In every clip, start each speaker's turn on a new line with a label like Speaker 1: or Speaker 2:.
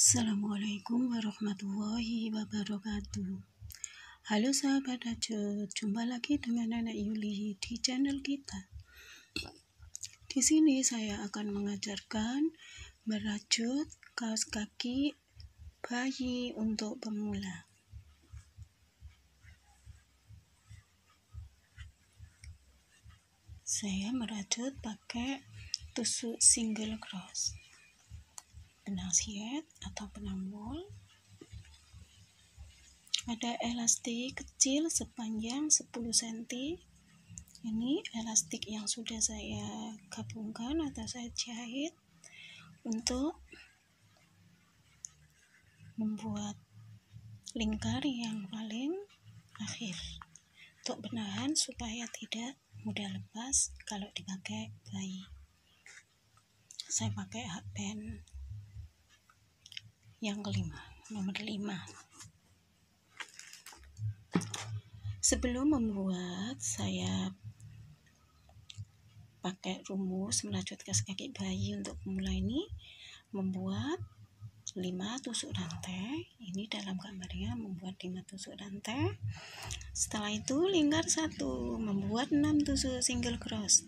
Speaker 1: Assalamualaikum warahmatullahi wabarakatuh. Halo sahabat Rajut, jumpa lagi dengan Nenek Yuli di channel kita. Di sini saya akan mengajarkan merajut kaos kaki bayi untuk pemula. Saya merajut pakai tusuk single cross, benang siet atau benang wol. Ada elastik kecil sepanjang 10 cm. Ini elastik yang sudah saya gabungkan atau saya jahit untuk membuat lingkar yang paling akhir untuk menahan supaya tidak mudah lepas kalau dipakai bayi. Saya pakai hakband yang kelima, nomor 5. Sebelum membuat, saya pakai rumus merajut kaos kaki bayi untuk pemula ini, membuat 5 tusuk rantai. Ini dalam gambarnya membuat 5 tusuk rantai. Setelah itu lingkar 1, membuat 6 tusuk single cross.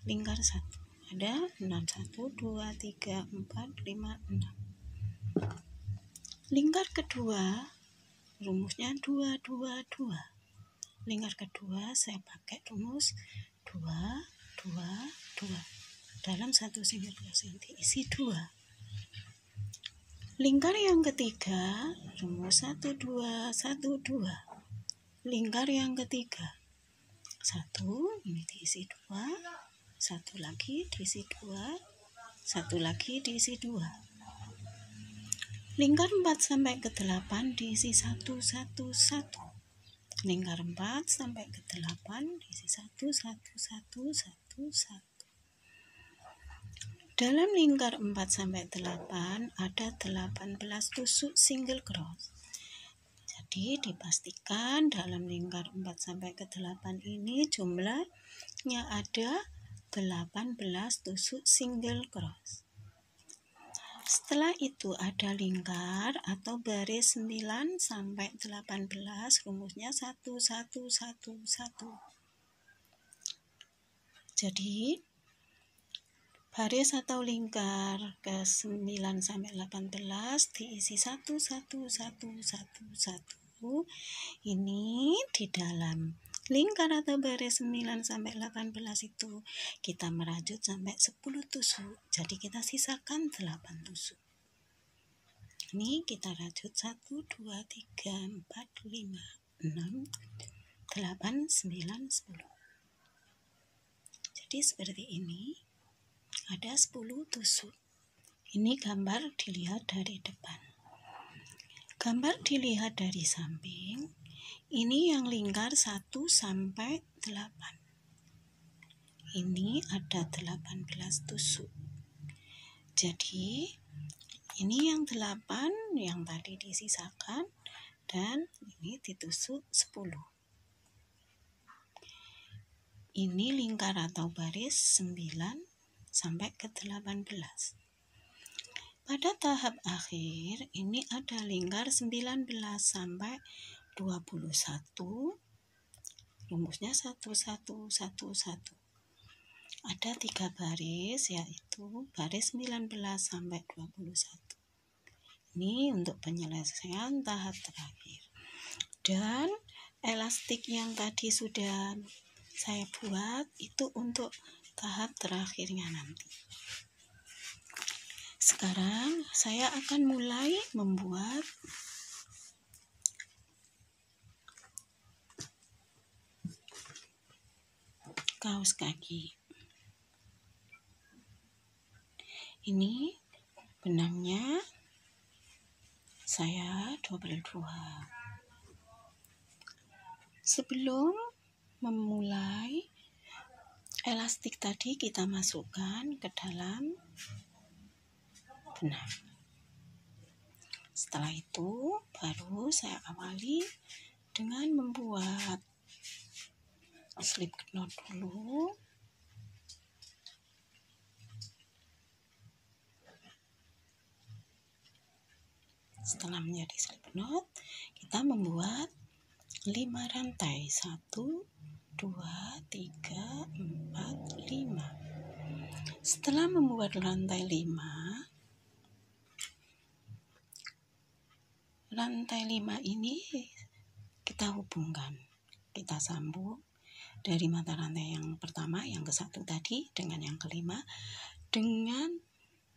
Speaker 1: Lingkar 1 ada 6, 1, 2, 3, 4, 5, 6. Lingkar kedua rumusnya 2, 2, 2. Lingkar kedua saya pakai rumus 2, 2, 2. Dalam 1 single crochet isi 2. Lingkar yang ketiga rumus 1, 2, 1, 2. Lingkar yang ketiga 1, ini diisi 2, 1 lagi diisi 2, 1 lagi diisi 2. Lingkar 4 sampai ke 8 diisi 1, 1, 1. Lingkar 4 sampai ke 8 diisi 1, 1, 1, 1, 1. Dalam lingkar 4 sampai 8 ada 18 tusuk single cross. Jadi dipastikan dalam lingkar 4 sampai ke 8 ini jumlahnya ada 18 tusuk single cross. Setelah itu ada lingkar atau baris 9 sampai 18, rumusnya 1, 1, 1, 1. Jadi baris atau lingkar ke 9 sampai 18 diisi 1, 1, 1, 1, 1. Ini di dalam lingkar atau baris 9 sampai 18 itu kita merajut sampai 10 tusuk. Jadi kita sisakan 8 tusuk. Ini kita rajut 1, 2, 3, 4, 5, 6, 8, 9, 10. Jadi seperti ini. Ada 10 tusuk. Ini gambar dilihat dari depan. Gambar dilihat dari samping. Ini yang lingkar 1 sampai 8. Ini ada 18 tusuk. Jadi ini yang 8 yang tadi disisakan dan ini ditusuk 10. Ini lingkar atau baris 9 sampai ke 18. Pada tahap akhir ini ada lingkar 19 sampai 21. Rumusnya 1, 1, 1, 1. Ada 3 baris, yaitu baris 19 sampai 21. Ini untuk penyelesaian tahap terakhir. Dan elastik yang tadi sudah saya buat itu untuk tahap terakhirnya nanti. Sekarang saya akan mulai membuat kaos kaki. Ini benangnya saya double 2. Sebelum memulai, elastik tadi kita masukkan ke dalam benang. Setelah itu baru saya awali dengan membuat slip knot dulu. Setelah menjadi slip knot, kita membuat 5 rantai. 1, 2, 3, 4, 5. Setelah membuat rantai 5, ini kita hubungkan, kita sambung dari mata rantai yang pertama, yang ke-1 tadi, dengan yang ke-5 dengan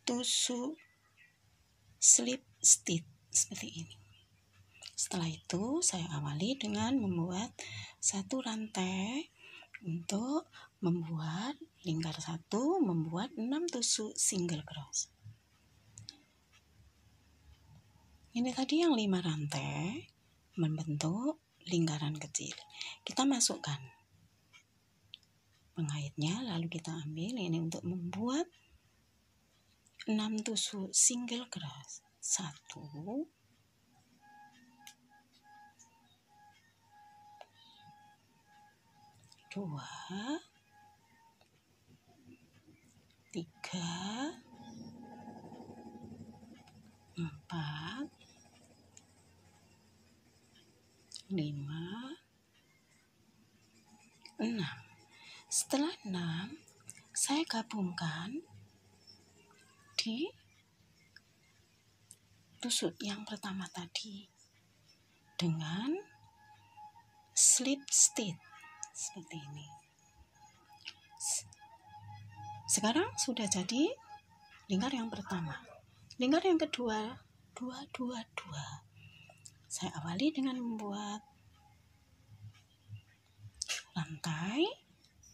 Speaker 1: tusuk slip stitch seperti ini. Setelah itu saya awali dengan membuat 1 rantai untuk membuat lingkar 1, membuat 6 tusuk single cross. Ini tadi yang 5 rantai membentuk lingkaran kecil. Kita masukkan pengaitnya, lalu kita ambil ini untuk membuat 6 tusuk single cross. 1, 2, 3, 4, 5, 6. Setelah 6, saya gabungkan di tusuk yang pertama tadi dengan slip stitch seperti ini. Sekarang sudah jadi lingkar yang pertama. Lingkar yang kedua, 2, 2, 2. Saya awali dengan membuat rantai.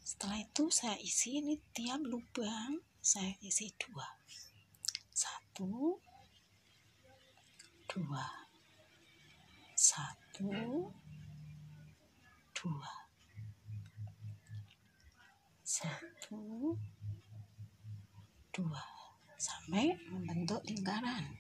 Speaker 1: Setelah itu saya isi ini tiap lubang, saya isi 2. 1, 2, 1, 2, 1, 2, sampai membentuk lingkaran.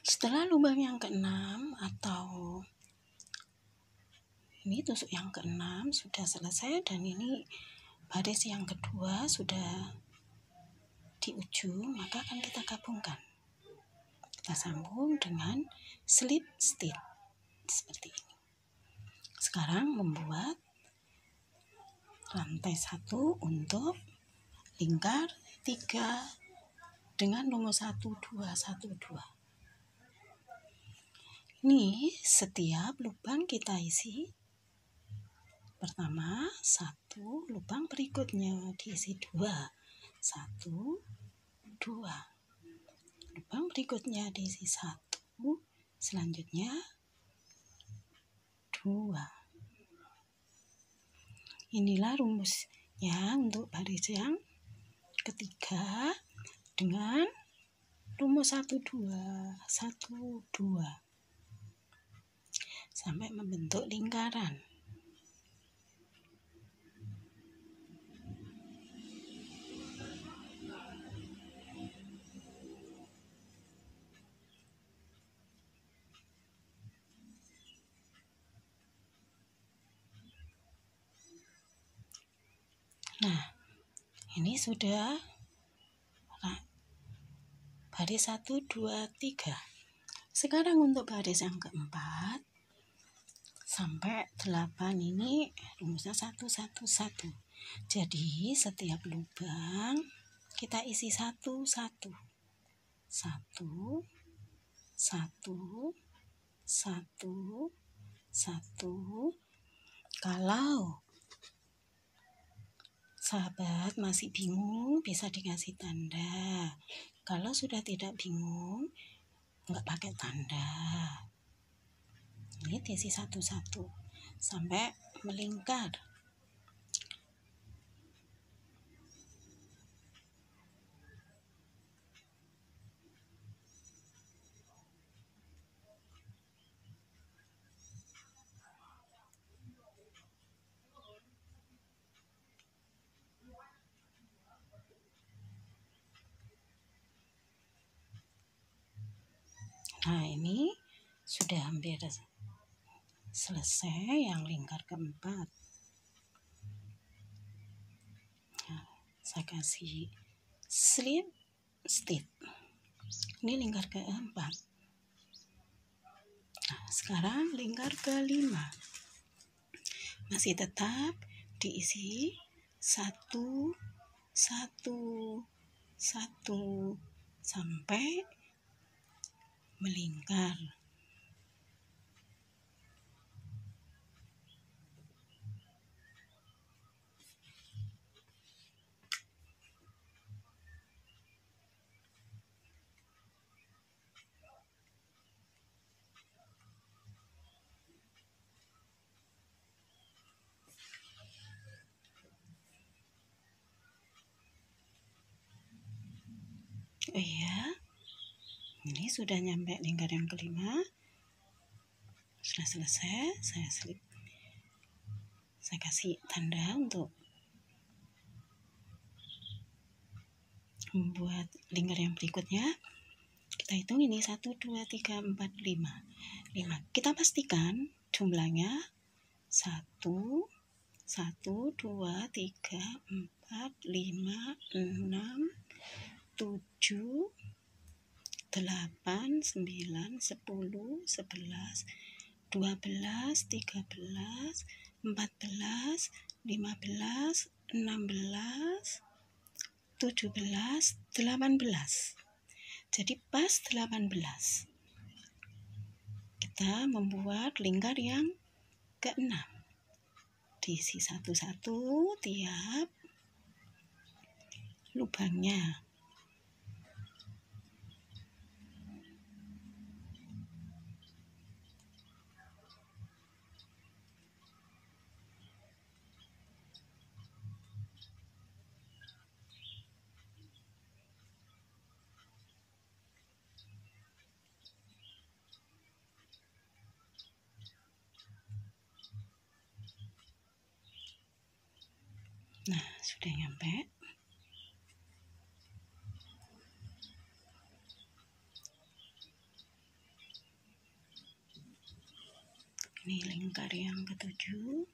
Speaker 1: Setelah lubang yang ke-6 atau ini tusuk yang ke-6 sudah selesai, dan ini baris yang kedua sudah di ujung, maka akan kita gabungkan. Kita sambung dengan slip stitch seperti ini. Sekarang membuat rantai 1 untuk lingkar 3 dengan nomor 1, 2, 1, 2. Ini setiap lubang kita isi. Pertama 1, lubang berikutnya diisi 2, 1, 2. Lubang berikutnya diisi 1, selanjutnya 2. Inilah rumusnya untuk baris yang ketiga dengan rumus 1, 2, 1, 2 sampai membentuk lingkaran. Nah, ini sudah baris 1, 2, 3. Sekarang untuk baris yang keempat sampai 8 ini rumusnya 1, 1, 1. Jadi setiap lubang kita isi 1, 1. 1, 1, 1, 1. Kalau sahabat masih bingung, bisa dikasih tanda. Kalau sudah tidak bingung, nggak pakai tanda. Ini diisi 1, 1 sampai melingkar. Nah, ini sudah hampir selesai yang lingkar keempat. Nah, saya kasih slip stitch. Ini lingkar keempat. Nah, sekarang lingkar kelima. Masih tetap diisi 1, 1, 1 sampai melingkar. Oh iya, ini sudah nyampe lingkar yang kelima. Sudah selesai, saya kasih tanda untuk membuat lingkar yang berikutnya. Kita hitung ini 1, 2, 3, 4, 5. Kita pastikan jumlahnya 1, 1, 2, 3, 4, 5, 6, 7, 8, 9, 10, 11, 12, 13, 14, 15, 16, 17, 18. Jadi pas 18. Kita membuat lingkar yang ke-6. Diisi satu-satu tiap lubangnya. Nah, sudah nyampe. Ini lingkar yang ke-7.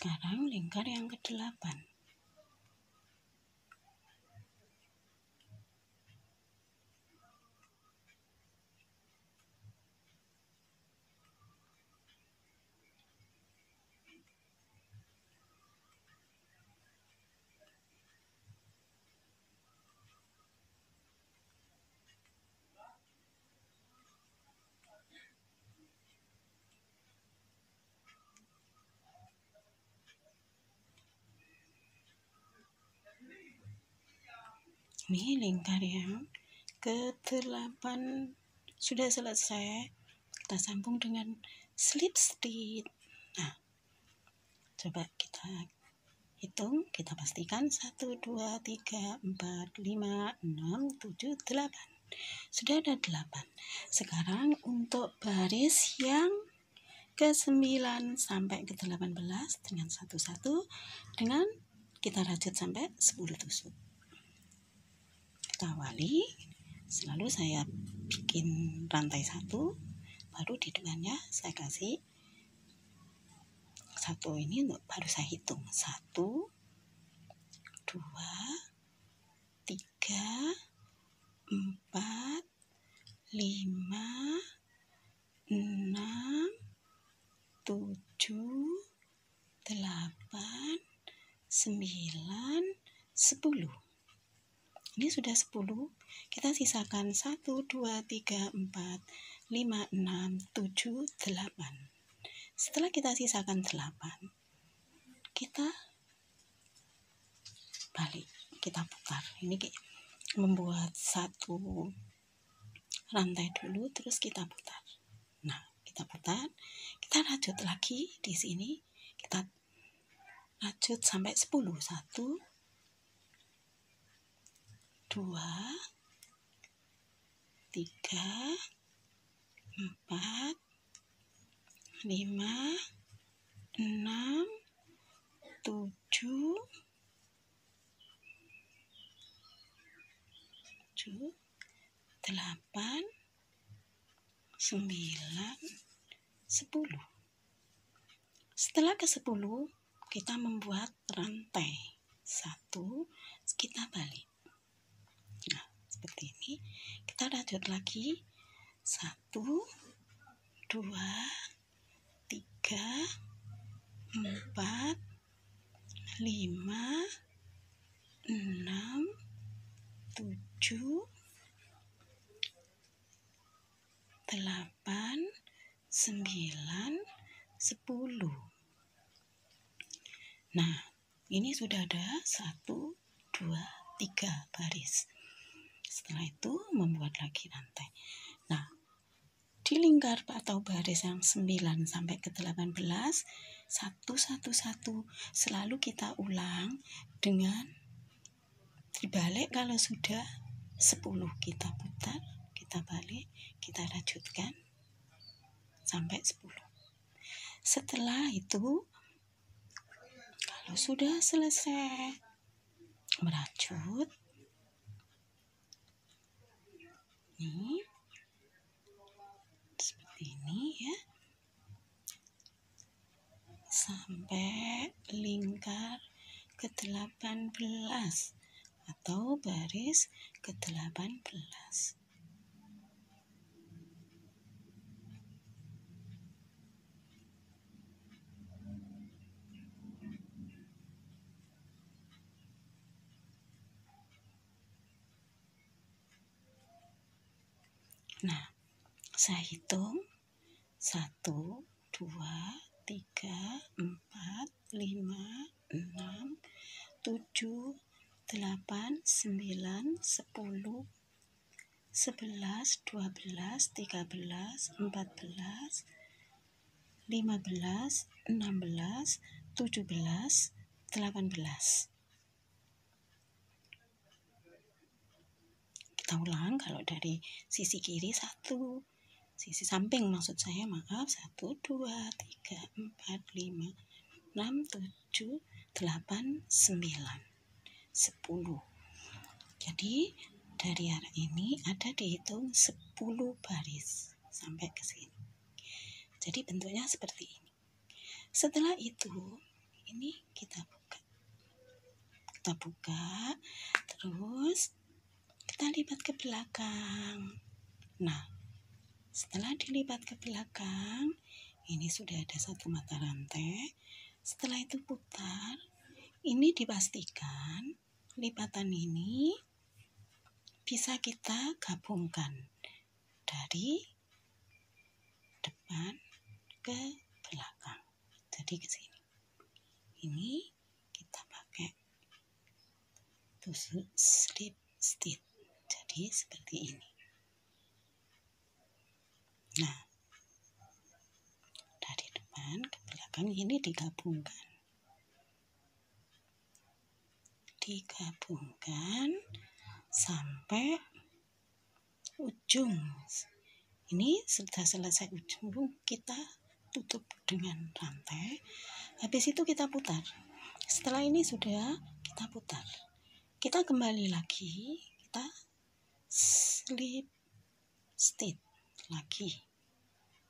Speaker 1: Sekarang lingkar yang ke-8. Ini lingkar yang ke-8 sudah selesai. Kita sambung dengan slip stitch. Nah, coba kita hitung, kita pastikan 1, 2, 3, 4, 5, 6, 7, 8. Sudah ada 8. Sekarang untuk baris yang ke-9 sampai ke-18 dengan satu-satu, dengan kita rajut sampai 10 tusuk. Kita awali, selalu saya bikin rantai 1, baru di depannya saya kasih 1 ini untuk baru saya hitung 1, 2, 3, 4, 5, 6, 7, 8, 9, 10. Ini sudah 10. Kita sisakan 1, 2, 3, 4, 5, 6, 7, 8. Setelah kita sisakan 8, kita balik, kita putar. Ini membuat satu rantai dulu, terus kita putar. Nah, kita putar, kita rajut lagi di sini, kita rajut sampai 10. 1, 2, 3, 4, 5, 6, 7, 8, 9, 10. Setelah ke 10, kita membuat rantai 1, kita balik. Nah, seperti ini. Kita rajut lagi. 1, 2, 3, 4, 5, 6, 7, 8, 9, 10. Nah, ini sudah ada 1, 2, 3 baris. Setelah itu membuat lagi rantai. Nah, di lingkar atau baris yang 9 sampai ke 18, 1, 1, 1 selalu kita ulang dengan dibalik. Kalau sudah 10 kita putar, kita balik, kita rajutkan sampai 10. Setelah itu, kalau sudah selesai merajut, ini seperti ini ya, sampai lingkar ke-18 atau baris ke-18. Nah, saya hitung 1, 2, 3, 4, 5, 6, 7, 8, 9, 10, 11, 12, 13, 14, 15, 16, 17, 18. Kita ulang. Kalau dari sisi kiri 1, sisi samping maksud saya, 1, 2, 3, 4, 5, 6, 7, 8, 9, 10. Jadi dari arah ini ada dihitung 10 baris sampai ke sini. Jadi bentuknya seperti ini. Setelah itu, ini kita buka. Kita buka, terus kita lipat ke belakang. Nah, setelah dilipat ke belakang, ini sudah ada satu mata rantai. Setelah itu putar. Ini dipastikan lipatan ini bisa kita gabungkan dari depan ke belakang. Jadi ke sini. Ini kita pakai tusuk slip stitch. Jadi seperti ini. Nah, dari depan ke belakang ini digabungkan. Sampai ujung. Ini sudah selesai ujung, kita tutup dengan rantai. Habis itu kita putar. Setelah ini sudah kita putar. Kita kembali lagi, kita slip stitch lagi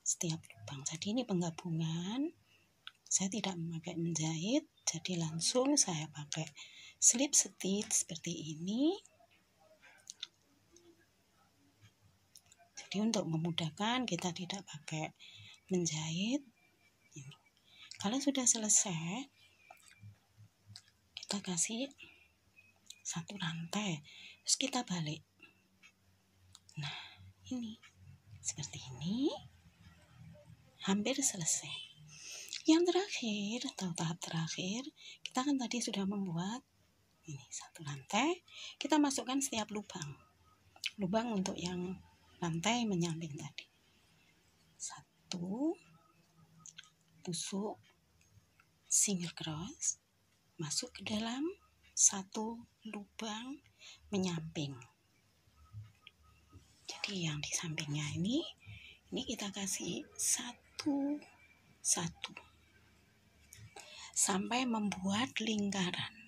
Speaker 1: setiap lubang. Jadi ini penggabungan. Saya tidak memakai menjahit, jadi langsung saya pakai slip stitch seperti ini. Jadi untuk memudahkan kita tidak pakai menjahit. Ini. Kalau sudah selesai, kita kasih satu rantai, terus kita balik. Nah, ini seperti ini, hampir selesai. Yang terakhir atau tahap terakhir, kita kan tadi sudah membuat Ini satu lantai, kita masukkan setiap lubang untuk yang lantai menyamping tadi. Satu, tusuk single cross, masuk ke dalam satu lubang menyamping. Jadi yang di sampingnya ini kita kasih satu sampai membuat lingkaran.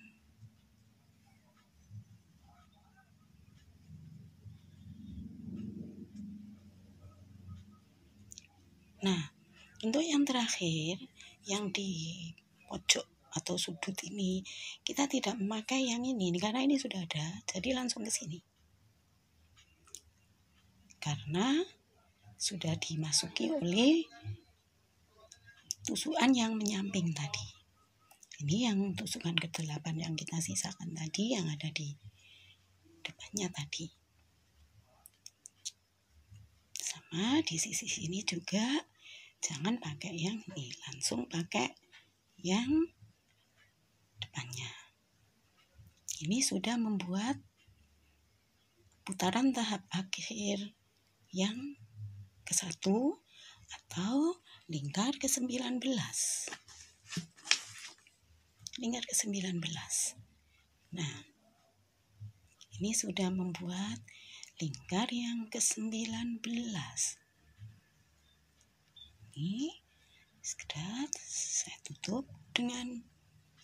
Speaker 1: Nah, untuk yang terakhir, yang di pojok atau sudut ini, kita tidak memakai yang ini karena ini sudah ada, jadi langsung ke sini. Karena sudah dimasuki oleh tusukan yang menyamping tadi. Ini yang tusukan ke-8 yang kita sisakan tadi, yang ada di depannya tadi. Sama di sisi sini juga, jangan pakai yang ini, langsung pakai yang depannya. Ini sudah membuat putaran tahap akhir yang ke-1 atau lingkar ke-19. Lingkar ke-19. Nah, ini sudah membuat lingkar yang ke-19. Ini sekedar saya tutup dengan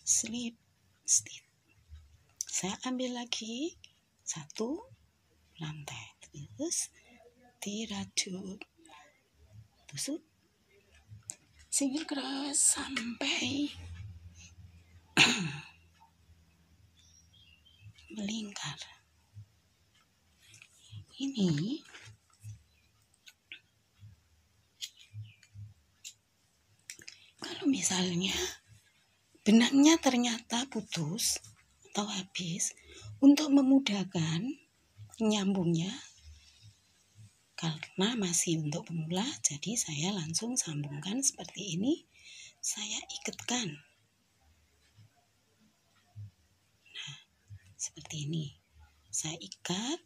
Speaker 1: slip stitch. Saya ambil lagi satu lantai, terus dirajut, tusuk single cross sampai melingkar. Ini kalau misalnya benangnya ternyata putus atau habis, untuk memudahkan nyambungnya, karena masih untuk pemula, jadi saya langsung sambungkan seperti ini, saya ikatkan. Nah, seperti ini, saya ikat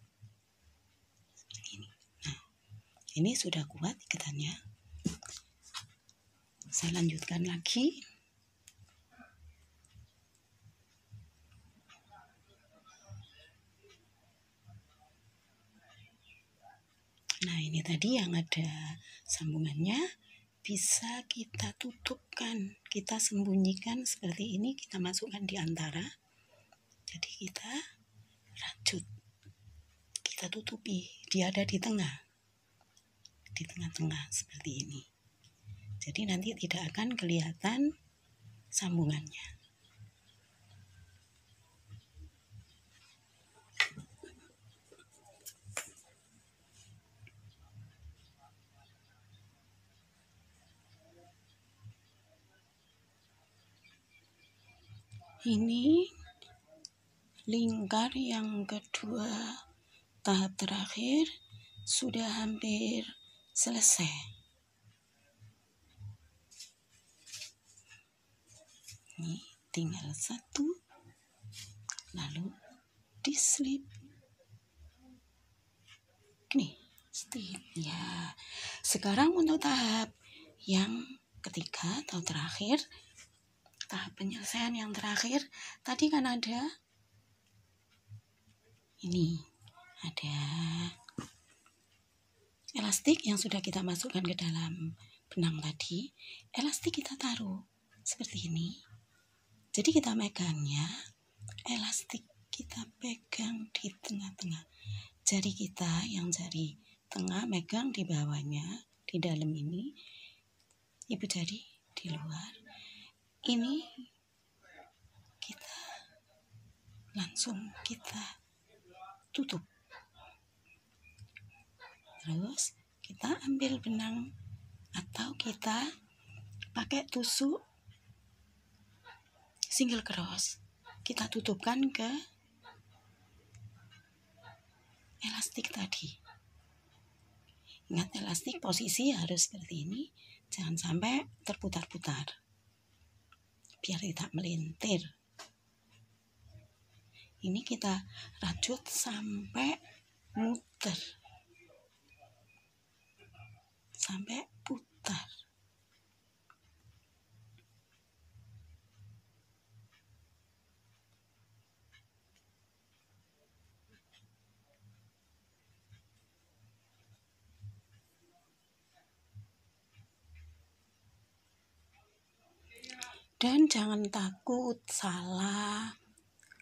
Speaker 1: seperti ini. Nah, ini sudah kuat ikatannya. Saya lanjutkan lagi. Nah, ini tadi yang ada sambungannya, bisa kita tutupkan, kita sembunyikan seperti ini, kita masukkan di antara. Jadi kita rajut, kita tutupi, dia ada di tengah-tengah seperti ini. Jadi nanti tidak akan kelihatan sambungannya. Ini lingkar yang kedua, tahap terakhir sudah hampir selesai. Ini tinggal satu, lalu dislip. Ini stitch ya. Sekarang untuk tahap yang ketiga atau terakhir, tahap penyelesaian yang terakhir, tadi kan ada ini, ada elastik yang sudah kita masukkan ke dalam benang tadi. Elastik kita taruh seperti ini. Jadi kita megangnya, elastik kita pegang di tengah-tengah. Jari kita yang jari tengah megang di bawahnya, di dalam ini. Ibu jari di luar. Ini kita langsung kita tutup. Terus kita ambil benang atau kita pakai tusuk single cross, kita tutupkan ke elastik tadi. Ingat, elastik posisi harus seperti ini, jangan sampai terputar-putar biar tidak melintir. Ini kita rajut sampai muter, sampai putar. Dan jangan takut salah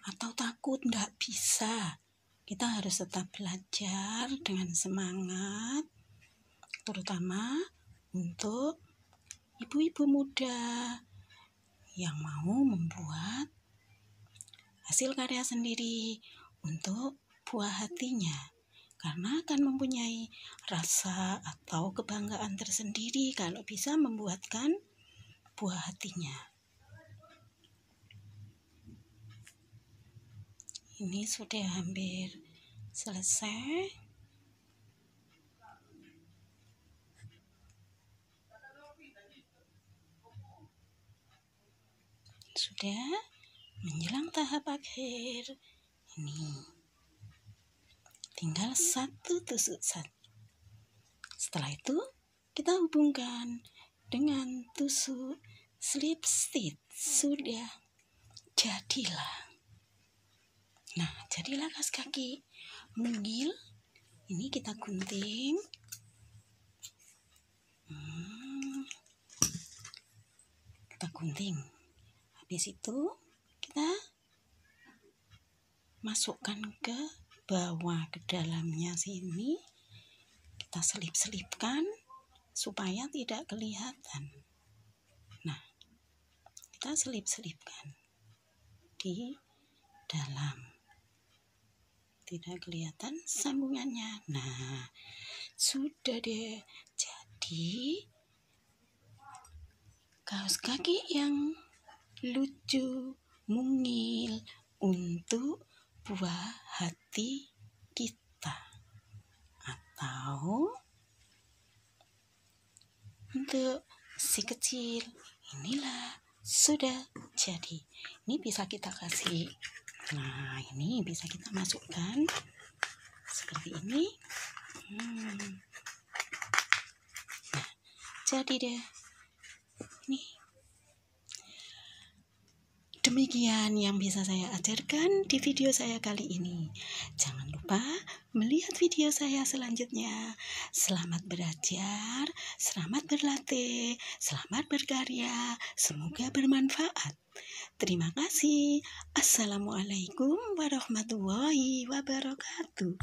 Speaker 1: atau takut tidak bisa. Kita harus tetap belajar dengan semangat, terutama untuk ibu-ibu muda yang mau membuat hasil karya sendiri untuk buah hatinya, karena akan mempunyai rasa atau kebanggaan tersendiri kalau bisa membuatkan buah hatinya. Ini sudah hampir selesai. Sudah menjelang tahap akhir. Ini tinggal satu tusuk saja. Setelah itu kita hubungkan dengan tusuk slip stitch. Sudah jadilah. Nah, jadilah kaos kaki mungil. Ini kita gunting. Kita gunting. Habis itu kita masukkan ke bawah, ke dalamnya sini. Kita selip-selipkan supaya tidak kelihatan. Nah, kita selip-selipkan di dalam. Tidak kelihatan sambungannya. Nah, sudah deh. Jadi kaos kaki yang lucu, mungil untuk buah hati kita, atau untuk si kecil. Inilah sudah jadi. Ini bisa kita kasih. Nah, ini bisa kita masukkan seperti ini. Nah, jadi deh. Nih. Demikian yang bisa saya ajarkan di video saya kali ini. Jangan lupa melihat video saya selanjutnya. Selamat belajar, selamat berlatih, selamat berkarya. Semoga bermanfaat. Terima kasih. Assalamualaikum warahmatullahi wabarakatuh.